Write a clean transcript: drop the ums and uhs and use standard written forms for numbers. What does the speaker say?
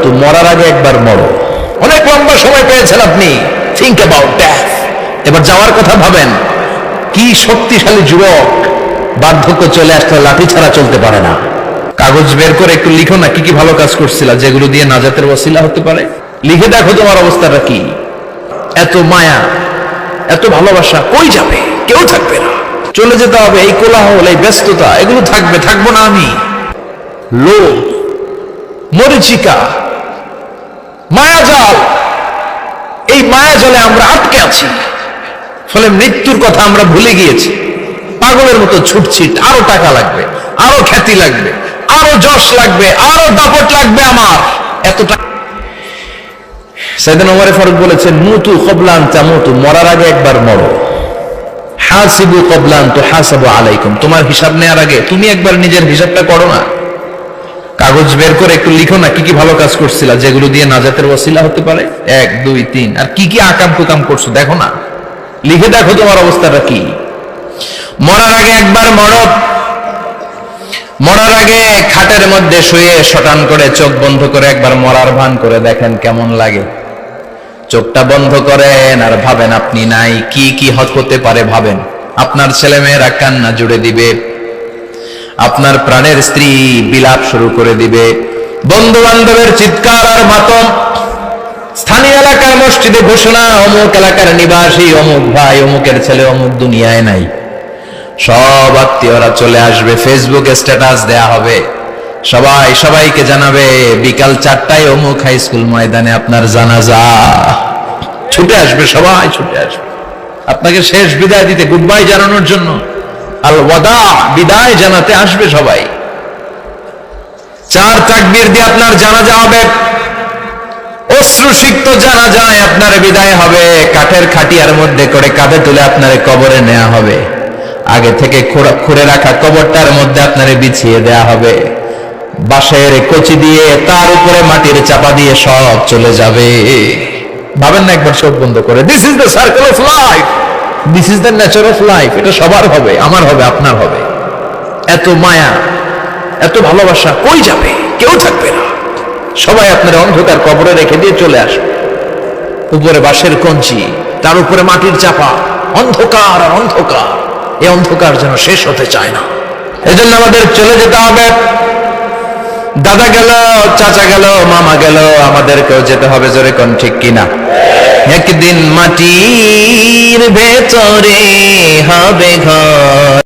তামুতু, মরার আগে একবার মরো। অনেক লম্বা সময় পেয়েছেন আপনি, থিংক অ্যাবাউট ডেথ। এবার যাওয়ার কথা ভাবেন। কি শক্তিশালী যুবক, বার্ধক্য চলে আসলে লাঠি ছাড়া চলতে পারে না। কাগজ বের করে একটু লিখো না কি কি ভালো কাজ করছিলা, যেগুলো দিয়ে নাজাতের ওসিলা হতে পারে। লিখে দেখো তোমার অবস্থাটা কি। এত মায়া, এত ভালোবাসা কই যাবে? কেউ থাকবে না, চলে যেতে হবে। এই কোলাহল, এই ব্যস্ততা, এগুলো থাকবে, থাকবো না আমি। লোভ, মরিচিকা, মায়াজাল, এই মায়াজালে আমরা আটকে আছি। ফলে মৃত্যুর কথা আমরা ভুলে গিয়েছি। পাগলের মতো ছুটছি, আরো টাকা লাগবে, আরো খ্যাতি লাগবে, আরো যশ লাগবে, আরো দাপট লাগবে আমার। এত টাকা। সাইয়েদনা ওমর ফারুক বলেছেন, মুতু ক্বাবলা আন তামুতু, মরার আগে একবার মরো। হাসিবু ক্বাবলা আন তুহাসাবু আলাইকুম, তোমার হিসাব নেওয়ার আগে তুমি একবার নিজের হিসাবটা করো না। কাগজ বের করে একটু লিখো না কি কি ভালো কাজ করছিলা, যেগুলো দিয়ে নাজাতের ওসিলা হতে পারে। 1 2 3, আর কি কি আকাম কুকাম করছো দেখো না। লিখে দেখো তোমার অবস্থাটা কি। মরার আগে একবার মরো। মরার আগে খাটের মধ্যে শুয়ে শটান করে চোখ বন্ধ করে একবার মরার ভান করে দেখেন কেমন লাগে। চোখটা বন্ধ করেন আর ভাবেন আপনি নাই, কি কি হতে পারে ভাবেন। আপনার ছেলেমেয়েরা কান্না জুড়ে দিবে, আপনার প্রাণের স্ত্রী বিলাপ শুরু করে দিবে, বন্ধু বান্ধবের চিৎকার আর মাতম, স্থানীয় এলাকার মসজিদে ঘোষণা, অমুক এলাকার নিবাসী অমুক ভাই অমুকের ছেলে অমুক দুনিয়ায় নাই। সব আত্মীয়রা চলে আসবে, ফেসবুকে স্ট্যাটাস দেয়া হবে, সবাই সবাইকে জানাবে বিকাল 4টায় অমুক হাই স্কুল ময়দানে আপনার জানাজা। ছুটে আসবে, সবাই ছুটে আসবে আপনাকে শেষ বিদায় দিতে, গুড বাই জানানোর জন্য। আল ওয়াদা, বিদায় জানাতে আসবে সবাই। 4 তাকবীর দিয়ে আপনার জানাজা হবে, অশ্রুসিক্ত জানাজায় আপনার বিদায় হবে। কাঠের খাটিয়ার মধ্যে করে কাঁধে তুলে আপনার কবরে নেওয়া হবে। আগে থেকে খুঁড়ে রাখা কবরটার মধ্যে আপনার বিছিয়ে দেয়া হবে। বাঁশের কচি দিয়ে তার উপরে মাটির চাপা দিয়ে সব চলে যাবে। ভাবেন না একবার চোখ বন্ধ করে, this is the circle of life, this is the nature of life. এটা সবার হবে, আমার হবে, আপনার হবে। এত মায়া, এত ভালোবাসা কই যাবে? কেউ থাকবে না, সবাই আপনার অন্ধকার কবরে রেখে দিয়ে চলে আসবে। উপরে বাঁশের কঞ্চি, তার উপরে মাটির চাপা, অন্ধকার আর অন্ধকার। এই অন্ধকার যেন শেষ হতে চায় না। এজন্য আমাদের চলে যেতে হবে। দাদা গেল, চাচা গেল, মামা গেল, আমাদেরকেও যেতে হবে। জোরে কোন ঠিক কিনা? একদিন মাটির ভেতরে হবে ঘর।